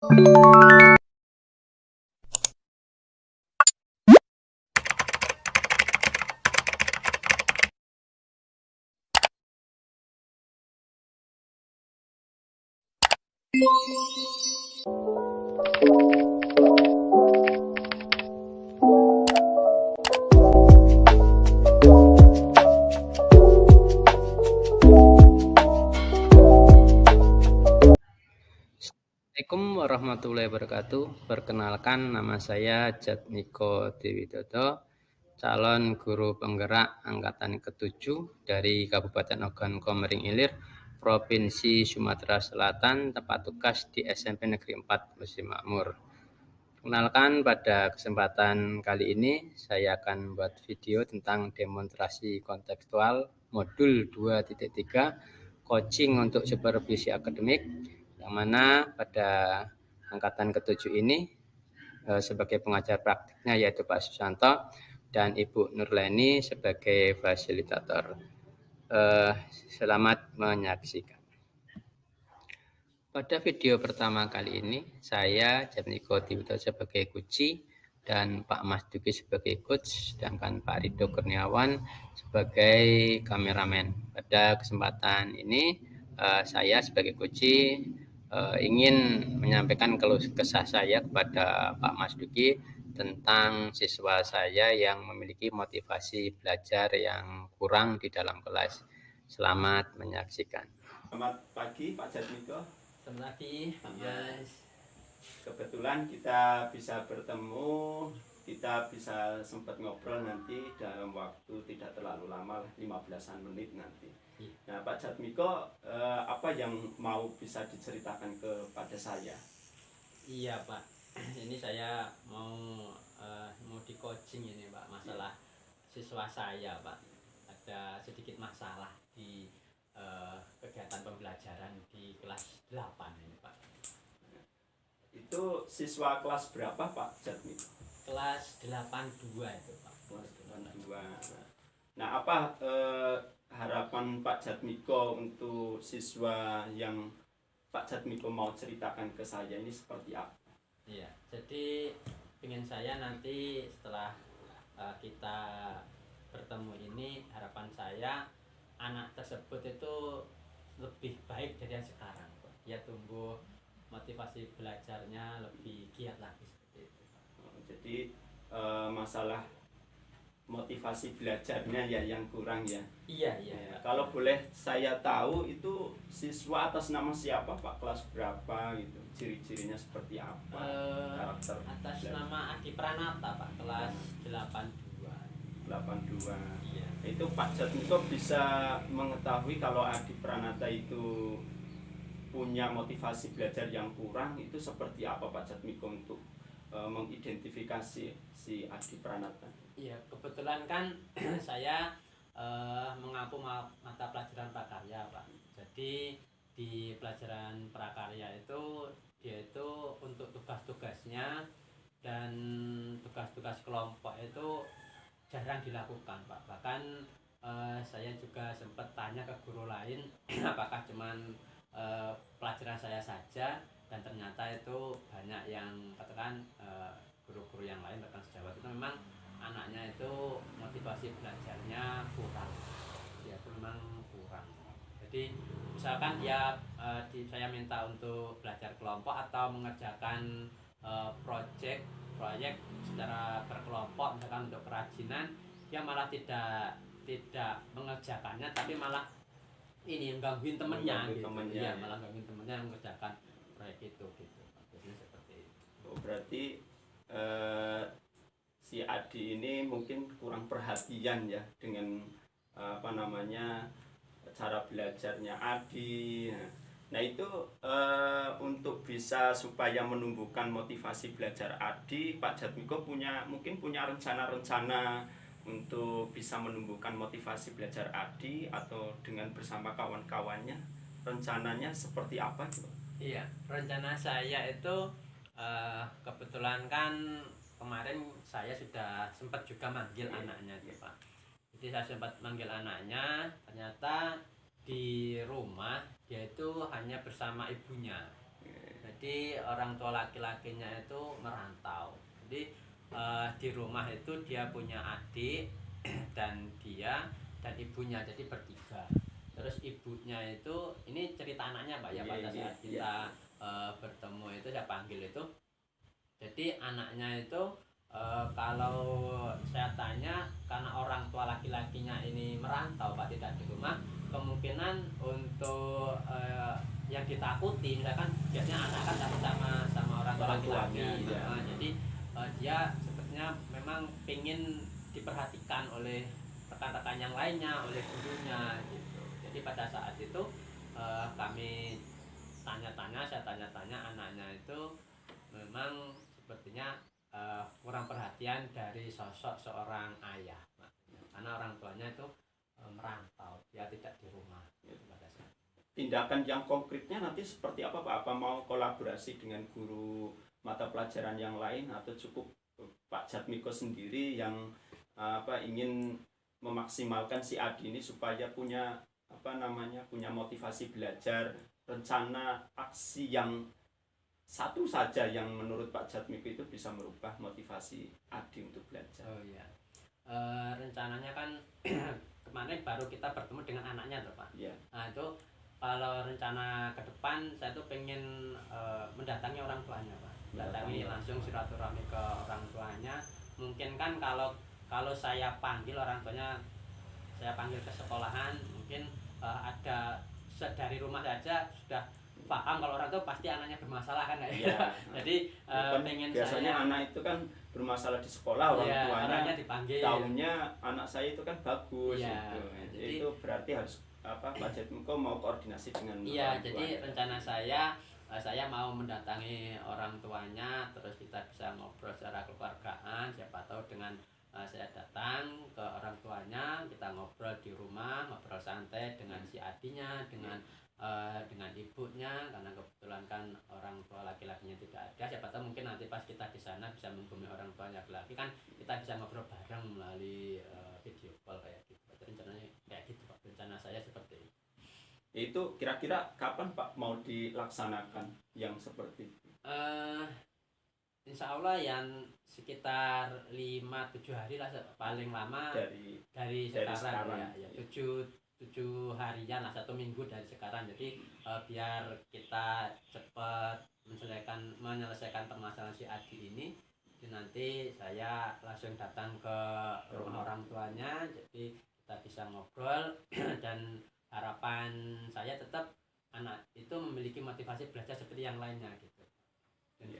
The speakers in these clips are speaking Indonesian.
Assalamualaikum warahmatullahi wabarakatuh. Perkenalkan, nama saya Jatmiko Dewidodo, calon guru penggerak angkatan ke-7 dari Kabupaten Ogan Komering Ilir, Provinsi Sumatera Selatan, tempat tugas di SMP Negeri 4 Musim Makmur. Perkenalkan, pada kesempatan kali ini saya akan membuat video tentang demonstrasi kontekstual modul 2.3 coaching untuk supervisi akademik, yang mana pada angkatan ke-7 ini sebagai pengajar praktiknya yaitu Pak Susanto dan Ibu Nurleni sebagai fasilitator. Selamat menyaksikan. Pada video pertama kali ini, saya Jatmiko Dewidodo sebagai kunci dan Pak Mas Duki sebagai coach, sedangkan Pak Rido Kurniawan sebagai kameramen. Pada kesempatan ini, saya sebagai kunci ingin menyampaikan keluh kesah saya kepada Pak Mas Duki tentang siswa saya yang memiliki motivasi belajar yang kurang di dalam kelas. Selamat menyaksikan. Selamat pagi Pak Jatmiko. Selamat pagi, guys. Kebetulan kita bisa bertemu, kita bisa sempat ngobrol nanti dalam waktu tidak terlalu lama, 15-an menit nanti. Nah Pak Jatmiko, apa yang mau bisa diceritakan kepada saya? Iya Pak, ini saya mau di coaching ini Pak, masalah siswa saya Pak. Ada sedikit masalah di kegiatan pembelajaran di kelas 8 ini Pak. Itu siswa kelas berapa Pak Jatmiko? Kelas 82 itu Pak. Kelas 82. Nah apa harapan Pak Jatmiko untuk siswa yang Pak Jatmiko mau ceritakan ke saya ini seperti apa? Iya, jadi ingin saya nanti setelah kita bertemu ini, harapan saya anak tersebut itu lebih baik dari yang sekarang Pak. Dia tumbuh, motivasi belajarnya lebih giat lagi seperti itu Pak. Jadi masalah motivasi belajarnya ya yang kurang ya. Iya. Ya, kalau boleh saya tahu itu siswa atas nama siapa Pak, kelas berapa gitu, ciri-cirinya seperti apa, karakter atas belajar. nama Adi Pranata Pak, kelas 82. 82. Iya. Itu Pak Jatmiko bisa mengetahui kalau Adi Pranata itu punya motivasi belajar yang kurang, itu seperti apa Pak Jatmiko untuk mengidentifikasi si Adi Pranata? Iya, kebetulan kan saya mengampu mata pelajaran prakarya Pak. Jadi di pelajaran prakarya itu dia itu untuk tugas-tugasnya dan tugas-tugas kelompok itu jarang dilakukan Pak. Bahkan saya juga sempat tanya ke guru lain apakah cuman pelajaran saya saja, dan ternyata itu banyak yang katakan guru-guru yang lain bahkan sejawat itu memang anaknya itu motivasi belajarnya kurang, ya itu memang kurang. Jadi misalkan dia saya minta untuk belajar kelompok atau mengerjakan proyek secara berkelompok, misalkan untuk kerajinan, dia malah tidak mengerjakannya, tapi malah ini gangguin temennya gitu. Temennya, ya, malah gangguin temennya yang mengerjakan proyek itu gitu. Jadi seperti itu. Oh, berarti si Adi ini mungkin kurang perhatian ya dengan cara belajarnya Adi. Nah itu untuk bisa supaya menumbuhkan motivasi belajar Adi, Pak Jatmiko mungkin punya rencana-rencana untuk bisa menumbuhkan motivasi belajar Adi, atau dengan bersama kawan-kawannya rencananya seperti apa gitu? Iya, rencana saya itu kebetulan kan kemarin saya sudah sempat juga manggil anaknya itu Pak. Jadi saya sempat manggil anaknya, ternyata di rumah dia itu hanya bersama ibunya. Jadi orang tua laki-lakinya itu merantau. Jadi di rumah itu dia punya adik dan dia dan ibunya, jadi bertiga. Terus ibunya itu, ini cerita anaknya Pak ya, pada saat kita bertemu itu saya panggil itu. Jadi anaknya itu kalau saya tanya, karena orang tua laki-lakinya ini merantau Pak, tidak di rumah, kemungkinan untuk yang ditakuti, misalkan biasanya anak kan takut sama orang tua laki-laki, jadi dia sepertinya memang ingin diperhatikan oleh rekan-rekan yang lainnya, oleh gurunya gitu. Jadi pada saat itu kami saya tanya-tanya anaknya itu memang sepertinya kurang perhatian dari sosok seorang ayah, karena orang tuanya itu merantau, dia tidak di rumah gitu pada saat. Tindakan yang konkretnya nanti seperti apa Pak? Apa mau kolaborasi dengan guru mata pelajaran yang lain, atau cukup Pak Jatmiko sendiri yang ingin memaksimalkan si Adi ini supaya punya punya motivasi belajar, rencana aksi yang satu saja yang menurut Pak Jatmiko itu bisa merubah motivasi Adi untuk belajar? Oh iya, rencananya kan kemarin baru kita bertemu dengan anaknya tuh Pak. Yeah. Nah itu kalau rencana ke depan saya tuh pengen mendatangi orang tuanya Pak, mendatangi langsung silaturahmi ke orang tuanya. Mungkin kan kalau saya panggil orang tuanya, saya panggil ke sekolahan, mungkin ada dari rumah saja sudah paham kalau orang tua pasti anaknya bermasalah kan ya. Jadi pengen biasanya saya, anak itu kan bermasalah di sekolah, orang tuanya dipanggil. Tahunya anak saya itu kan bagus gitu. Jadi, itu berarti harus Pak Jatmiko mau koordinasi dengan orang tuanya. Jadi tuanya. rencana saya mau mendatangi orang tuanya, terus kita bisa ngobrol secara kekeluargaan. Siapa tahu dengan saya datang ke orang tuanya, kita ngobrol di rumah, ngobrol santai dengan si adinya, dengan ibunya, karena kebetulan kan orang tua laki-lakinya tidak ada. Siapa tahu mungkin nanti pas kita di sana bisa menghubungi orang tua laki-laki, kan kita bisa ngobrol bareng melalui video call kayak gitu. Rencananya kayak gitu Pak, rencana saya seperti itu. Itu kira-kira kapan Pak mau dilaksanakan yang seperti itu? Insya Allah yang sekitar 5-7 hari lah paling lama dari sekarang ya. 7 harian lah, 1 minggu dari sekarang. Jadi biar kita cepat menyelesaikan permasalahan si Adi ini, jadi nanti saya langsung datang ke rumah orang tuanya, jadi kita bisa ngobrol dan harapan saya tetap anak itu memiliki motivasi belajar seperti yang lainnya gitu. Dan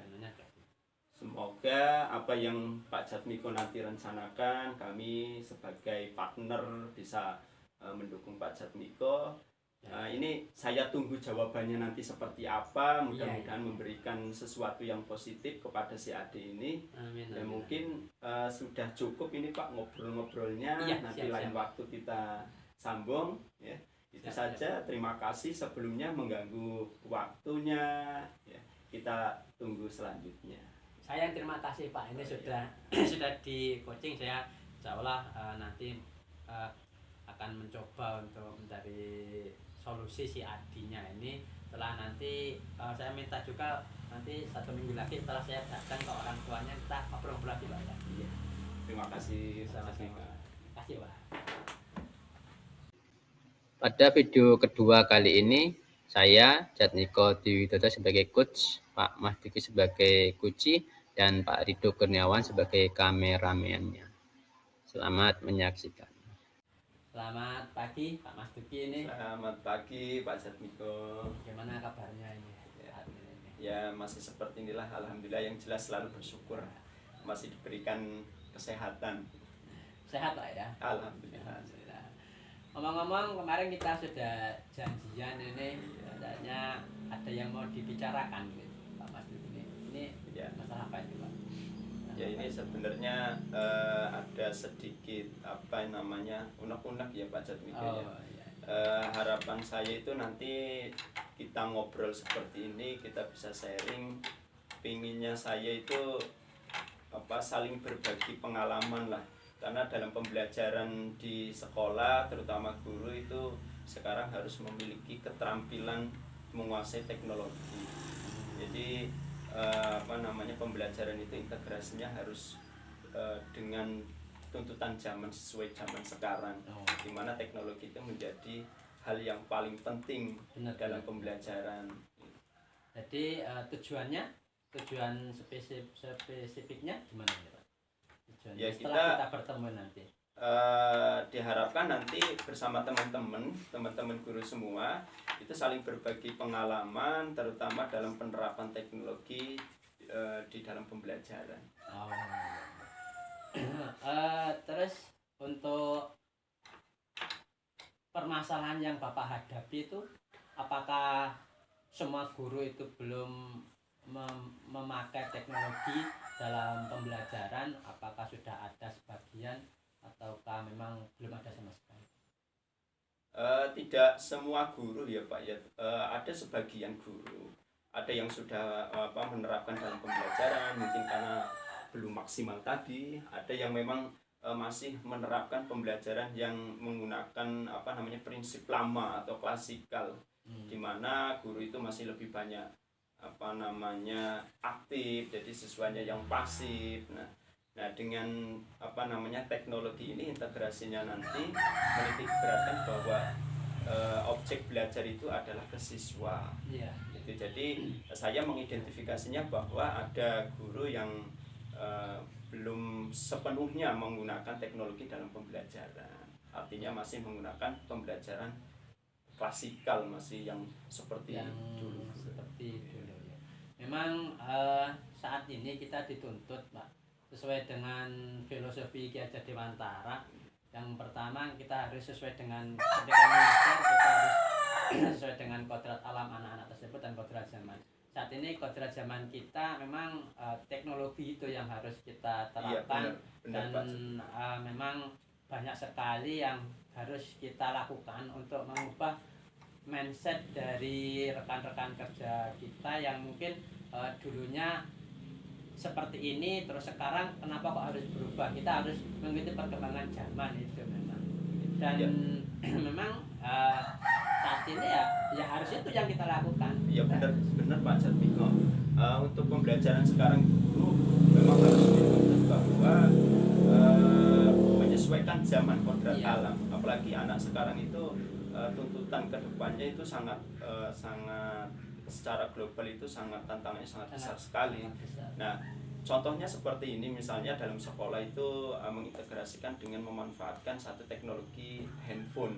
semoga apa yang Pak Jatmiko nanti rencanakan, kami sebagai partner bisa mendukung Pak Jatmiko. Ini saya tunggu jawabannya nanti seperti apa. Mudah-mudahan memberikan sesuatu yang positif kepada si Ade ini. Amin. Mungkin sudah cukup ini Pak ngobrol-ngobrolnya. Nanti lain waktu kita sambung ya. Itu saja. Terima kasih sebelumnya mengganggu waktunya ya. Kita tunggu selanjutnya. Saya yang terima kasih Pak, ini sudah di coaching. Saya insya Allah nanti akan mencoba untuk mencari solusi si Adinya ini. Setelah nanti saya minta juga nanti 1 minggu lagi setelah saya datang ke orang tuanya, kita ngobrol lagi Pak ya. Iya. Terima kasih. Sama-sama. Terima kasih Pak. Pada video kedua kali ini, saya Jatmiko Dwidodo sebagai coach, Pak Mas Duki sebagai kunci, dan Pak Rido Kurniawan sebagai kameramennya. Selamat menyaksikan. Selamat pagi Pak Mas Duki ini. Selamat pagi Pak Jatmiko. Bagaimana kabarnya ini? Ya masih seperti inilah, alhamdulillah. Yang jelas selalu bersyukur masih diberikan kesehatan. Sehat Pak ya? Alhamdulillah. Ngomong-ngomong, kemarin kita sudah janjian ini, katanya ada yang mau dibicarakan gitu, Pak Mas Duki ini ya. Masalah apa itu Pak? Ya ini sebenarnya ada sedikit unek-unek ya Pak Jatmiko ya. Iya. Harapan saya itu nanti kita ngobrol seperti ini, kita bisa sharing. Pinginnya saya itu saling berbagi pengalaman lah, karena dalam pembelajaran di sekolah terutama guru itu sekarang harus memiliki keterampilan menguasai teknologi Jadi pembelajaran itu integrasinya harus dengan tuntutan zaman, sesuai zaman sekarang, di mana teknologi itu menjadi hal yang paling penting dalam pembelajaran. Jadi tujuan spesifiknya gimana ya Pak? Tujuannya Ya, setelah kita bertemu nanti. Diharapkan nanti bersama teman-teman guru semua itu saling berbagi pengalaman, terutama dalam penerapan teknologi di dalam pembelajaran. Terus untuk permasalahan yang Bapak hadapi itu, apakah semua guru itu belum memakai teknologi dalam pembelajaran? Apakah sudah ada sebagian ataukah memang belum ada sama sekali? Tidak semua guru ya Pak ya, ada sebagian guru, ada yang sudah menerapkan dalam pembelajaran mungkin karena belum maksimal tadi, ada yang memang masih menerapkan pembelajaran yang menggunakan prinsip lama atau klasikal, di mana guru itu masih lebih banyak aktif, jadi siswanya yang pasif. Nah dengan teknologi ini, integrasinya nanti menitik beratkan bahwa objek belajar itu adalah ke siswa. Jadi saya mengidentifikasinya bahwa ada guru yang belum sepenuhnya menggunakan teknologi dalam pembelajaran, artinya masih menggunakan pembelajaran klasikal, masih yang seperti dulu ya. Memang saat ini kita dituntut Pak, sesuai dengan filosofi Ki Hajar Dewantara. Yang pertama, kita harus sesuai dengan ketika mengajar, kita harus sesuai dengan kodrat alam anak-anak tersebut dan kodrat zaman. Saat ini kodrat zaman kita memang teknologi itu yang harus kita terapkan. Benar, dan memang banyak sekali yang harus kita lakukan untuk mengubah mindset dari rekan-rekan kerja kita yang mungkin dulunya seperti ini, terus sekarang kenapa kok harus berubah? Kita harus mengikuti perkembangan zaman itu memang. Dan memang saat ini ya harus itu yang kita lakukan. Ya benar Pak Jatmiko. Untuk pembelajaran sekarang itu memang harus dituntut bahwa menyesuaikan zaman kodrat alam. Apalagi anak sekarang itu tuntutan kedepannya itu sangat secara global itu tantangannya sangat besar sekali. Nah, contohnya seperti ini, misalnya dalam sekolah itu mengintegrasikan dengan memanfaatkan satu teknologi handphone.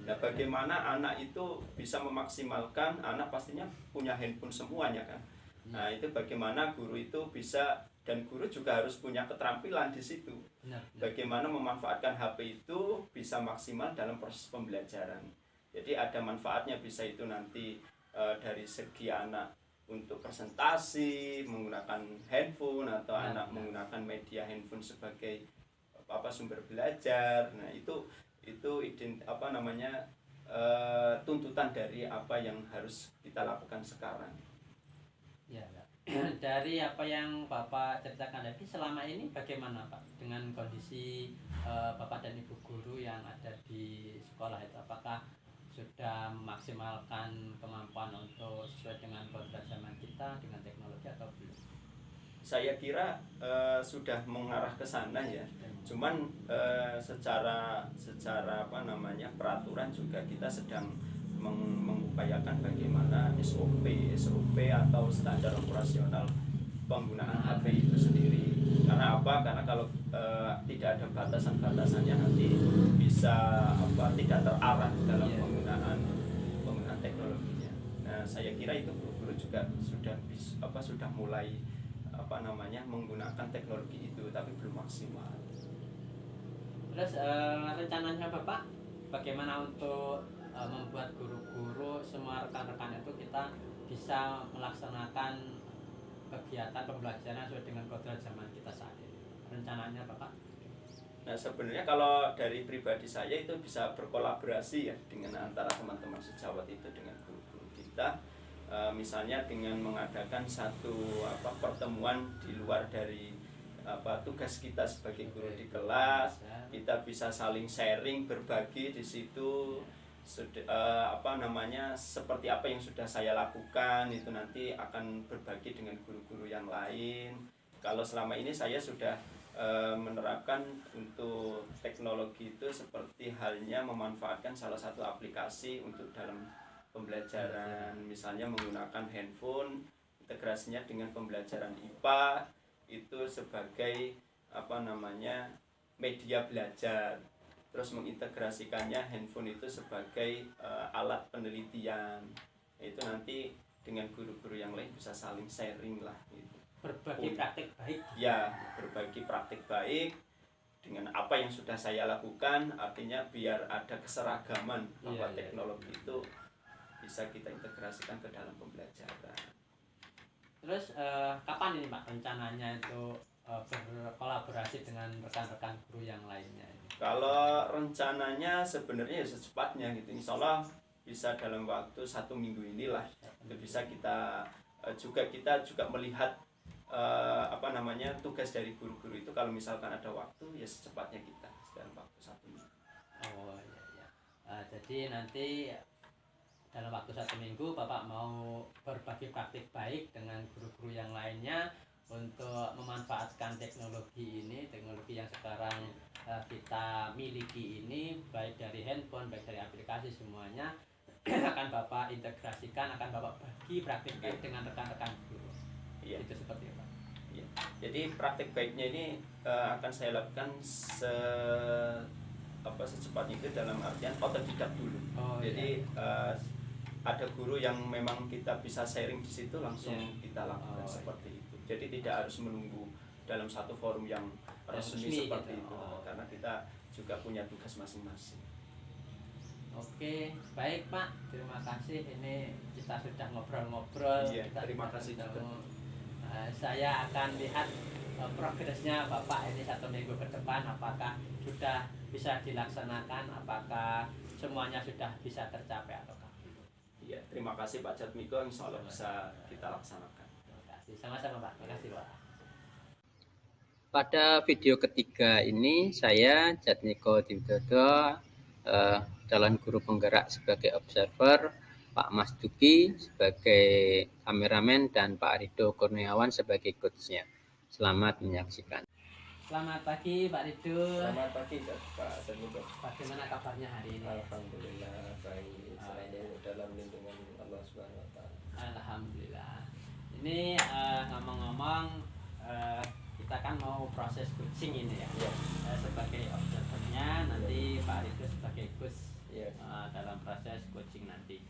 Nah, bagaimana anak itu bisa memaksimalkan, anak pastinya punya handphone semuanya kan. Nah, itu bagaimana guru itu bisa, dan guru juga harus punya keterampilan di situ. Bagaimana memanfaatkan HP itu bisa maksimal dalam proses pembelajaran. Jadi ada manfaatnya, bisa itu nanti dari segi anak untuk presentasi menggunakan handphone, atau anak menggunakan media handphone sebagai sumber belajar. Nah itu tuntutan dari apa yang harus kita lakukan sekarang. Dari apa yang Bapak ceritakan tadi, selama ini bagaimana Pak dengan kondisi Bapak dan Ibu guru yang ada di sekolah itu? Apakah sudah memaksimalkan kemampuan untuk sesuai dengan kodrat zaman kita dengan teknologi atau belum? Saya kira sudah mengarah ke sana ya. Cuman secara peraturan juga kita sedang mengupayakan bagaimana SOP atau standar operasional penggunaan HP itu sendiri. Karena apa? Karena kalau tidak ada batasan-batasannya, nanti bisa tidak terarah dalam penggunaan teknologinya. Nah, saya kira itu guru-guru juga sudah mulai menggunakan teknologi itu, tapi belum maksimal. Terus rencananya Bapak bagaimana untuk membuat guru-guru semua rekan-rekan itu kita bisa melaksanakan kegiatan pembelajaran sesuai dengan kodrat zaman kita saat ini? Rencananya Bapak? Nah, sebenarnya kalau dari pribadi saya itu bisa berkolaborasi ya dengan antara teman-teman sejawat itu dengan guru-guru kita. Misalnya dengan mengadakan satu pertemuan di luar dari tugas kita sebagai guru di kelas, kita bisa saling sharing, berbagi di situ. sudah seperti apa yang sudah saya lakukan itu nanti akan berbagi dengan guru-guru yang lain. Kalau selama ini saya sudah menerapkan untuk teknologi itu seperti halnya memanfaatkan salah satu aplikasi untuk dalam pembelajaran, misalnya menggunakan handphone, integrasinya dengan pembelajaran IPA itu sebagai media belajar, terus mengintegrasikannya handphone itu sebagai alat penelitian. Itu nanti dengan guru-guru yang lain bisa saling sharing lah gitu. Berbagi praktik baik. Ya, berbagi praktik baik dengan apa yang sudah saya lakukan, artinya biar ada keseragaman bahwa teknologi itu bisa kita integrasikan ke dalam pembelajaran. Terus kapan ini Pak rencananya itu berkolaborasi dengan rekan-rekan guru yang lainnya ini? Kalau rencananya sebenarnya ya secepatnya gitu, insya Allah bisa dalam waktu 1 minggu inilah itu bisa kita juga melihat tugas dari guru-guru itu. Kalau misalkan ada waktu ya secepatnya kita dalam waktu 1 minggu. Oh iya. Jadi nanti dalam waktu 1 minggu Bapak mau berbagi praktik baik dengan guru-guru yang lainnya untuk memanfaatkan teknologi yang sekarang kita miliki ini, baik dari handphone, baik dari aplikasi, semuanya akan Bapak integrasikan, akan Bapak bagi praktik baik dengan rekan-rekan guru. Iya. Itu seperti apa? Iya. Jadi praktik baiknya ini akan saya lakukan secepatnya itu dalam artian otodidak dulu. Jadi ada guru yang memang kita bisa sharing di situ, langsung kita lakukan seperti itu. Jadi tidak harus menunggu dalam satu forum yang resmi seperti itu, karena kita juga punya tugas masing-masing. Oke, baik Pak, terima kasih. Ini kita sudah ngobrol-ngobrol. Iya, terima kasih juga. Saya akan lihat progresnya Bapak ini 1 minggu ke depan, apakah sudah bisa dilaksanakan, apakah semuanya sudah bisa tercapai atau tidak. Iya, terima kasih Pak Jatmiko, insya Allah bisa kita laksanakan. Terima kasih, sama-sama Pak. Terima kasih Pak. Pada video ketiga ini saya Jatmiko Diwidodo, calon guru penggerak sebagai observer, Pak Mas Duki sebagai kameramen, dan Pak Rido Kurniawan sebagai coachnya. Selamat menyaksikan. Selamat pagi Pak Rido. Selamat pagi Pak Jatmiko. Bagaimana kabarnya hari ini? Alhamdulillah baik, selalu dalam lindungan Allah Subhanahu Wa Taala. Alhamdulillah. Ini ngomong-ngomong, kita kan mau proses coaching ini ya. Saya sebagai observernya, nanti Pak Rido sebagai coach dalam proses coaching nanti.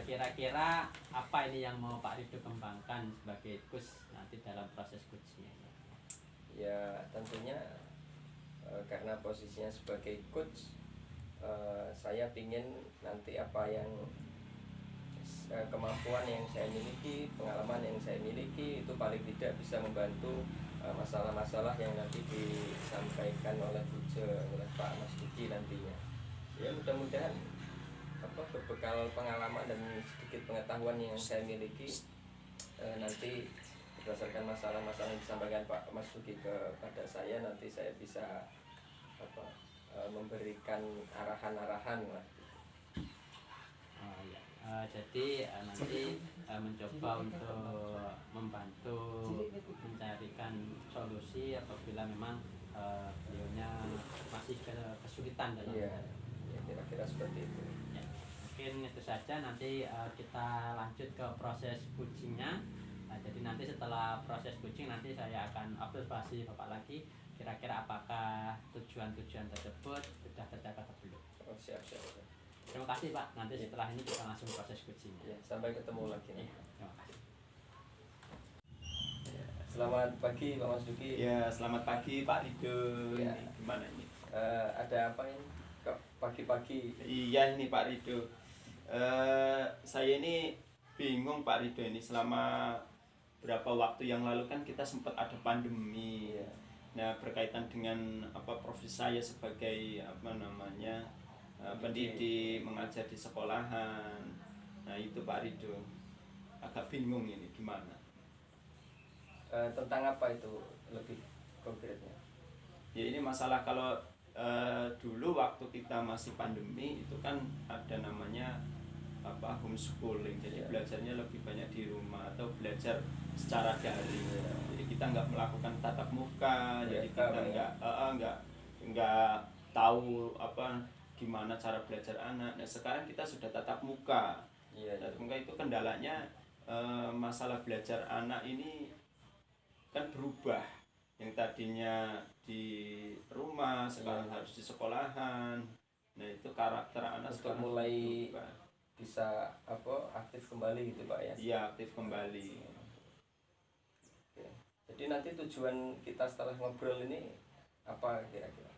Kira-kira apa ini yang mau Pak Rido kembangkan sebagai coach nanti dalam proses coachingnya? Ya tentunya karena posisinya sebagai coach, saya ingin nanti apa yang kemampuan yang saya miliki, pengalaman yang saya miliki itu paling tidak bisa membantu masalah-masalah yang nanti disampaikan oleh Pak Mas Duki nantinya. Ya mudah-mudahan berbekal pengalaman dan sedikit pengetahuan yang saya miliki, nanti berdasarkan masalah-masalah yang disampaikan Pak Mas Duki kepada saya, nanti saya bisa memberikan arahan-arahan lah. Jadi nanti mencoba untuk membantu mencarikan solusi apabila memang beliaunya masih kesulitan dalam kira-kira seperti itu. Ya, mungkin itu saja. Nanti kita lanjut ke proses coachingnya. Jadi nanti setelah proses coaching nanti saya akan observasi Bapak lagi, kira-kira apakah tujuan-tujuan tersebut sudah tercapai atau belum. Oh, siap. Terima kasih Pak. Nanti setelah ini kita langsung proses coaching. Ya, sampai ketemu lagi. Terima kasih. Selamat pagi Pak Mas Duki. Ya, selamat pagi Pak Rido. Ya. Gimana ini? Ada apa ini pagi-pagi? Iya ini Pak Rido. Saya ini bingung Pak Rido, ini selama berapa waktu yang lalu kan kita sempat ada pandemi. Ya. Nah, berkaitan dengan profesi saya sebagai pendidik, mengajar di sekolahan. Nah, itu Pak Rido. Agak bingung ini gimana. Tentang apa itu lebih konkretnya? Ya ini masalah kalau dulu waktu kita masih pandemi itu kan ada namanya apa homeschooling, jadi belajarnya lebih banyak di rumah atau belajar secara daring. Jadi kita nggak melakukan tatap muka, jadi kita nggak tahu apa gimana cara belajar anak. Nah sekarang kita sudah tatap muka. Tatap muka itu kendalanya masalah belajar anak ini kan berubah, yang tadinya di rumah sekarang harus di sekolahan. Nah itu karakter anak untuk sekarang mulai berubah. bisa apa aktif kembali gitu Pak ya. Iya, aktif kembali. Oke. Jadi nanti tujuan kita setelah ngobrol ini apa kira-kira?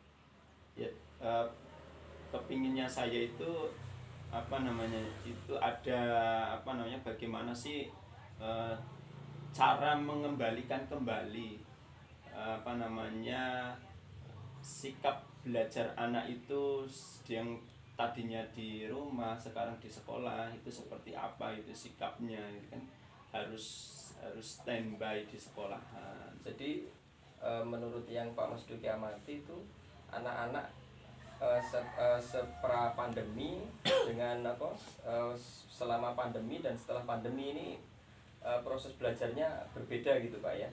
Ya, kepinginnya saya itu apa namanya, itu ada apa namanya, bagaimana sih cara mengembalikan kembali apa namanya sikap belajar anak itu yang tadinya di rumah sekarang di sekolah, itu seperti apa itu sikapnya. Itu kan harus standby di sekolahan. Jadi menurut yang Pak Mas Duki amati itu anak-anak sepra pandemi dengan apa selama pandemi dan setelah pandemi ini proses belajarnya berbeda gitu Pak ya.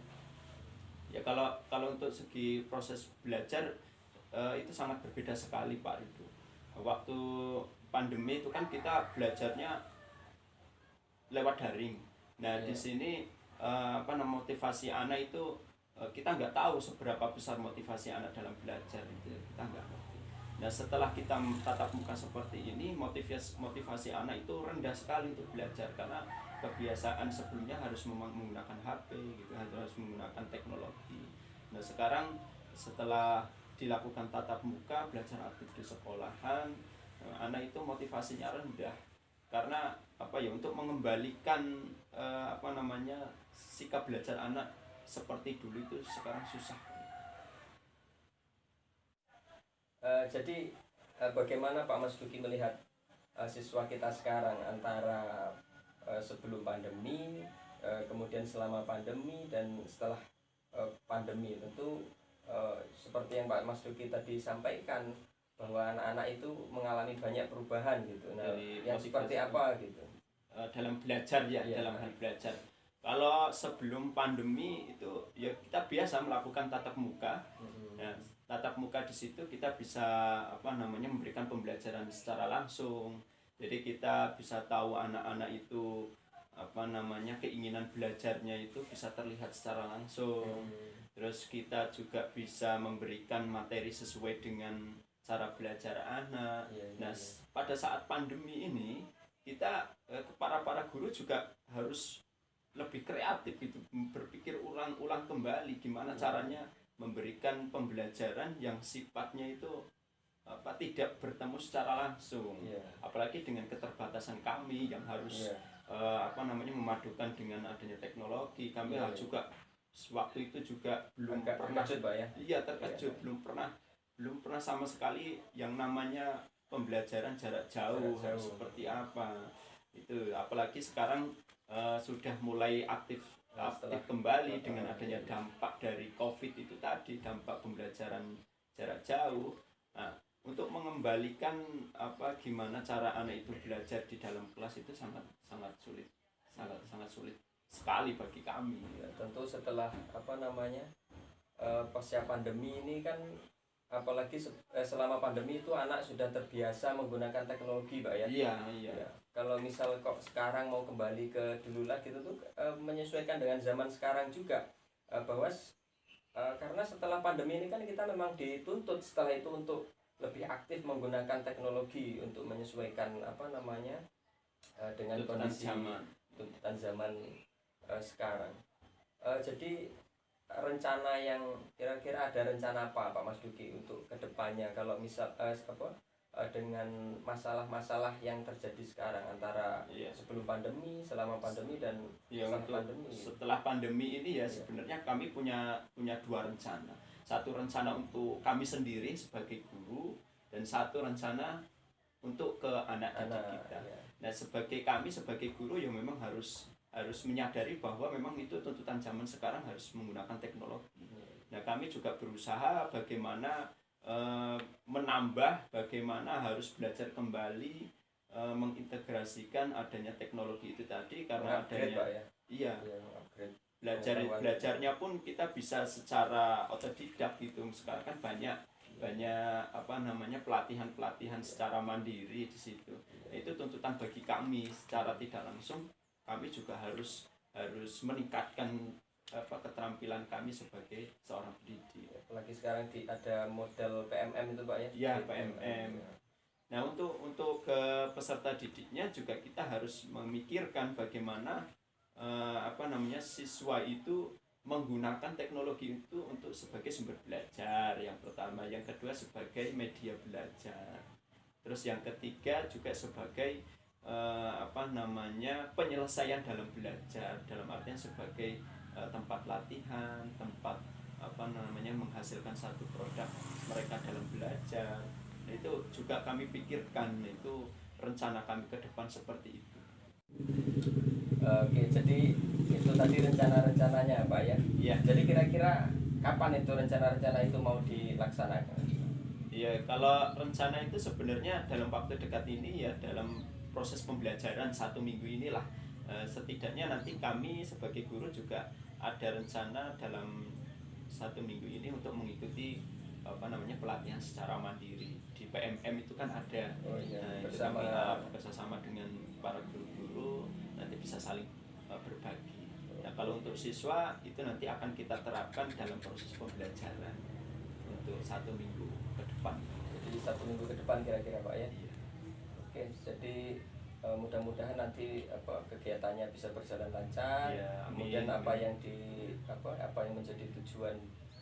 Ya kalau untuk segi proses belajar itu sangat berbeda sekali Pak Rido. Waktu pandemi itu kan kita belajarnya lewat daring. Nah di sini apa namanya motivasi anak itu kita nggak tahu seberapa besar motivasi anak dalam belajar itu, kita nggak ngerti. Nah setelah kita tatap muka seperti ini, motivasi anak itu rendah sekali untuk belajar karena kebiasaan sebelumnya harus menggunakan HP gitu, harus menggunakan teknologi. Nah sekarang setelah dilakukan tatap muka, belajar aktif di sekolahan, anak itu motivasinya rendah karena apa ya, untuk mengembalikan apa namanya sikap belajar anak seperti dulu itu sekarang susah. Jadi bagaimana Pak Mas Duki melihat siswa kita sekarang antara sebelum pandemi, kemudian selama pandemi dan setelah pandemi? Tentu seperti yang Pak Mas Duki tadi sampaikan bahwa anak-anak itu mengalami banyak perubahan gitu. Nah, yang seperti apa gitu? Dalam belajar ya, dalam hal belajar. Kalau sebelum pandemi itu ya kita biasa melakukan tatap muka. Nah, tatap muka di situ kita bisa apa namanya memberikan pembelajaran secara langsung. Jadi kita bisa tahu anak-anak itu apa namanya keinginan belajarnya itu bisa terlihat secara langsung. Terus kita juga bisa memberikan materi sesuai dengan cara belajar anak. Nah, pada saat pandemi ini kita para guru juga harus lebih kreatif itu, berpikir ulang kembali gimana caranya memberikan pembelajaran yang sifatnya itu apa tidak bertemu secara langsung. Apalagi dengan keterbatasan kami yang harus apa namanya memadukan dengan adanya teknologi. Kami juga waktu itu juga belum pernah terkejut Pak ya. Iya, terkejut, belum pernah sama sekali yang namanya pembelajaran jarak jauh. Seperti apa itu, apalagi sekarang sudah mulai aktif kembali dengan adanya dampak dari COVID itu tadi, dampak pembelajaran jarak jauh. Nah, untuk mengembalikan apa gimana cara anak itu belajar di dalam kelas itu sangat sulit sekali bagi kami. Tentu setelah apa namanya pasca pandemi ini kan, apalagi selama pandemi itu anak sudah terbiasa menggunakan teknologi Pak ya. Iya. Kalau misal kok sekarang mau kembali ke dulu lagi, itu tuh menyesuaikan dengan zaman sekarang juga, bahwa karena setelah pandemi ini kan kita memang dituntut setelah itu untuk lebih aktif menggunakan teknologi untuk menyesuaikan apa namanya dengan kondisi tuntutan zaman sekarang. Jadi rencana yang kira-kira ada rencana apa Pak Mas Duki untuk kedepannya kalau misal dengan masalah-masalah yang terjadi sekarang antara sebelum pandemi, selama pandemi dan setelah pandemi. Setelah pandemi ini ya sebenarnya kami punya dua rencana. Satu rencana untuk kami sendiri sebagai guru dan satu rencana untuk ke anak didik kita. Nah, kami sebagai guru yang memang harus menyadari bahwa memang itu tuntutan zaman sekarang harus menggunakan teknologi. Nah, kami juga berusaha bagaimana menambah bagaimana harus belajar kembali mengintegrasikan adanya teknologi itu tadi, karena Upgrade, adanya Pak, ya. iya Iya, upgrade. belajarnya pun kita bisa secara otodidak gitu. Sekarang kan banyak apa namanya pelatihan secara mandiri di situ. Itu tuntutan bagi kami secara tidak langsung, kami juga harus meningkatkan keterampilan kami sebagai seorang pendidik. Apalagi sekarang ada model PMM itu, Pak, ya. Ya, PMM. Nah, untuk ke peserta didiknya juga kita harus memikirkan bagaimana siswa itu menggunakan teknologi itu untuk sebagai sumber belajar yang pertama, yang kedua sebagai media belajar, terus yang ketiga juga sebagai penyelesaian dalam belajar, dalam artian sebagai tempat latihan, tempat menghasilkan satu produk mereka dalam belajar. Nah, itu juga kami pikirkan, itu rencana kami ke depan seperti itu. Oke, jadi itu tadi rencana-rencananya, Pak, ya. Iya. Jadi kira-kira kapan itu rencana-rencana itu mau dilaksanakan? Iya, kalau rencana itu sebenarnya dalam waktu dekat ini ya, dalam proses pembelajaran 1 minggu inilah. Setidaknya nanti kami sebagai guru juga ada rencana dalam 1 minggu ini untuk mengikuti pelatihan secara mandiri di PMM itu kan ada. Oh, iya. Bersama dengan para guru-guru nanti bisa saling berbagi. Nah, kalau untuk siswa itu nanti akan kita terapkan dalam proses pembelajaran untuk 1 minggu ke depan. Jadi 1 minggu ke depan kira-kira, Pak, ya. Iya. Oke, jadi mudah-mudahan nanti kegiatannya bisa berjalan lancar. Ya, amin. Kemudian apa yang menjadi tujuan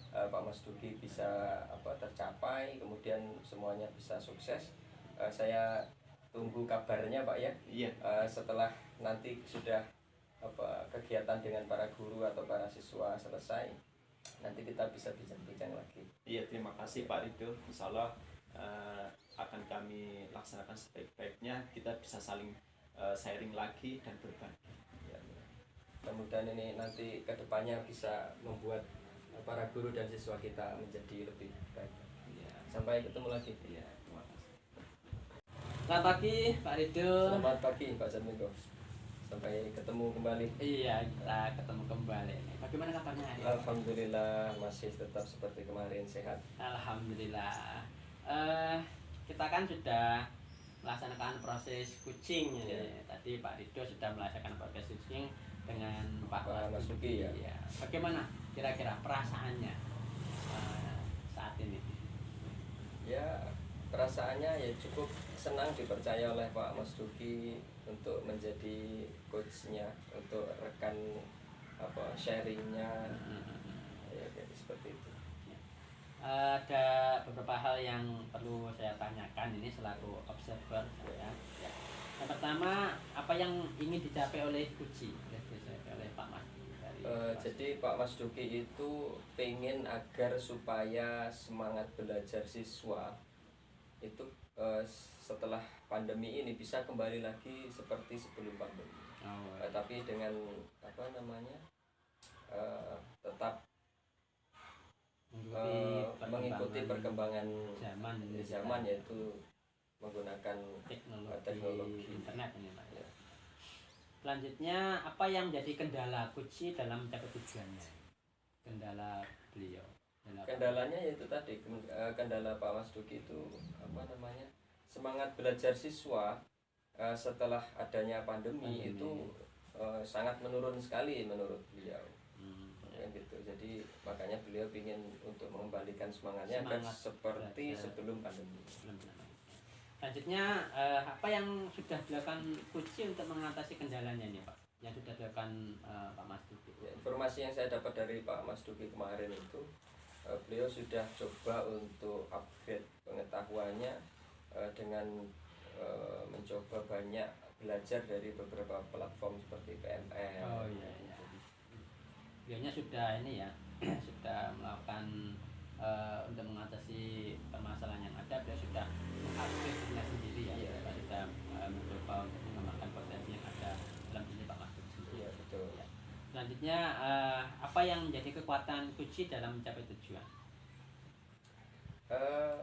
Pak Mas Duki bisa tercapai, kemudian semuanya bisa sukses. Saya tunggu kabarnya, Pak, ya. Iya. Setelah nanti sudah kegiatan dengan para guru atau para siswa selesai, nanti kita bisa bincang-bincang lagi. Iya, terima kasih Pak Rido. Insya Allah akan kami laksanakan sebaik-baiknya. Kita bisa saling sharing lagi dan berbagi. Ya, mudah-mudahan ini nanti kedepannya bisa membuat para guru dan siswa kita menjadi lebih baik. Ya. Sampai ketemu lagi. Iya, terima kasih. Selamat pagi Pak Rido. Selamat pagi Pak Jatmiko. Sampai ketemu kembali. Iya, kita ketemu kembali. Bagaimana kabarnya hari ini? Alhamdulillah masih tetap seperti kemarin, sehat. Alhamdulillah. Kita kan sudah melaksanakan proses kucing. Ya. Tadi Pak Rido sudah melaksanakan proses kucing dengan Pak Mas Duki, ya. Ya. Bagaimana kira-kira perasaannya saat ini? Ya, perasaannya ya cukup senang dipercaya oleh Pak Mas Duki untuk menjadi coachnya, untuk rekan sharingnya, ya kayak seperti itu. Ada beberapa hal yang perlu saya tanyakan ini selaku observer saya. Ya. Yang pertama, apa yang ingin dicapai oleh Kuci, oleh Pak Mas? Jadi Pak Mas Duki itu pengen agar supaya semangat belajar siswa itu setelah pandemi ini bisa kembali lagi seperti sebelum pandemi. Tapi dengan tetap mengikuti perkembangan zaman yaitu menggunakan teknologi internet ini, Pak. Ya. Selanjutnya, apa yang menjadi kendala Kuci dalam mencapai tujuannya? Kendala beliau. Kendalanya yaitu tadi kendala Pak Mas Duki itu semangat belajar siswa setelah adanya pandemi itu sangat menurun sekali menurut beliau. Gitu. Jadi makanya beliau ingin untuk mengembalikan semangatnya agar seperti sebelum pandemi. Selanjutnya, apa yang sudah dilakukan Kuci untuk mengatasi kendalanya ini, Pak? Yang sudah dilakukan Pak Mas Duki? Ya, informasi yang saya dapat dari Pak Mas Duki kemarin itu, beliau sudah coba untuk upgrade pengetahuannya dengan mencoba banyak belajar dari beberapa platform seperti PMM. Oh iya. Beliaunya sudah ini ya, sudah melakukan untuk mengatasi permasalahan yang ada, beliau sudah mengupgrade dirinya sendiri ya. Iya. Sudah mencoba untuk mengembangkan potensi yang ada dalam diri Pak Mas Duki sendiri. Iya, betul. Ya. Selanjutnya, apa yang menjadi kekuatan Kuci dalam mencapai tujuan? Eh,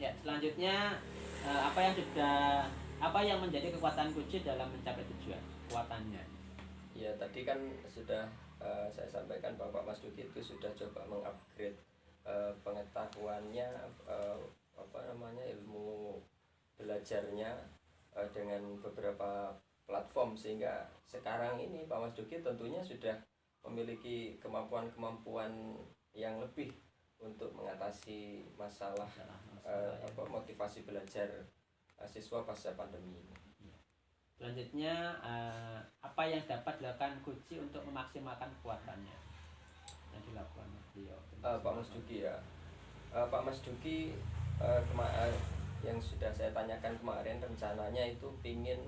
Ya, selanjutnya apa yang menjadi kekuatan kunci dalam mencapai tujuan? Kekuatannya. Ya tadi kan sudah saya sampaikan Bapak Mas Duki itu sudah coba mengupgrade pengetahuannya, apa namanya, ilmu belajarnya dengan beberapa platform, sehingga sekarang ini Pak Mas Duki tentunya sudah memiliki kemampuan-kemampuan yang lebih untuk mengatasi masalah motivasi belajar siswa pasca pandemi ini. Selanjutnya, apa yang dapat dilakukan kunci untuk memaksimalkan kekuatannya yang dilakukan beliau? Pak Mas Duki ya, Pak Mas Duki yang sudah saya tanyakan kemarin, rencananya itu ingin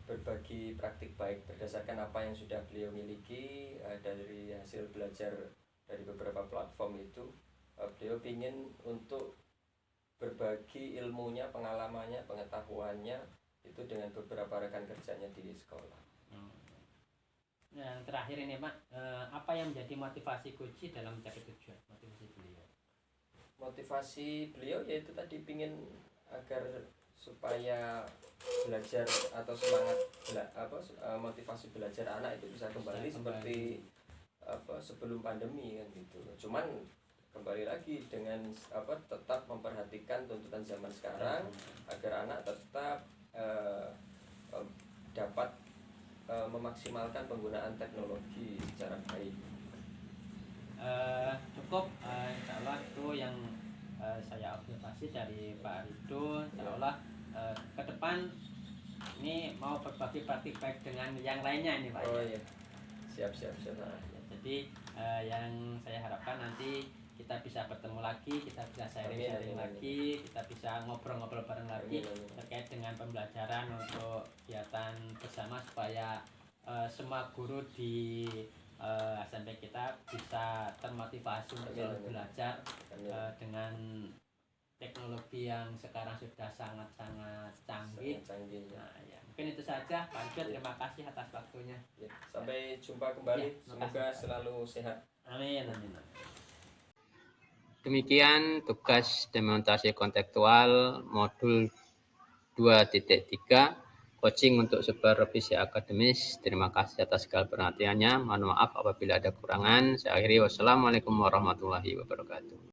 berbagi praktik baik berdasarkan apa yang sudah beliau miliki dari hasil belajar dari beberapa platform itu. Beliau ingin untuk berbagi ilmunya, pengalamannya, pengetahuannya itu dengan beberapa rekan kerjanya di sekolah. Yang terakhir ini Pak, apa yang menjadi motivasi kunci dalam mencapai tujuan? Motivasi beliau. Motivasi beliau yaitu tadi ingin agar supaya belajar atau semangat motivasi belajar anak itu bisa kembali seperti sebelum pandemi kan gitu. Cuman kembali lagi dengan tetap memperhatikan tuntutan zaman sekarang agar anak tetap dapat memaksimalkan penggunaan teknologi secara baik. Cukup, insya Allah itu yang saya observasi dari Pak Rido. Insya Allah ke depan ini mau berbagi praktik baik dengan yang lainnya ini Pak. Oh iya, siap. Jadi yang saya harapkan nanti kita bisa bertemu lagi, kita bisa sharing lagi, kita bisa ngobrol-ngobrol bareng lagi terkait dengan pembelajaran untuk kegiatan bersama, supaya semua guru di SMP kita bisa termotivasi untuk selalu belajar dengan teknologi yang sekarang sudah sangat-sangat canggih. Nah, ya. Mungkin itu saja Pak Rido, terima kasih atas waktunya. Ya, sampai jumpa kembali, semoga selalu sehat. Amin. Demikian tugas demonstrasi kontekstual modul 2.3 coaching untuk supervisi akademis. Terima kasih atas segala perhatiannya. Mohon maaf apabila ada kekurangan. Saya akhiri, wassalamualaikum warahmatullahi wabarakatuh.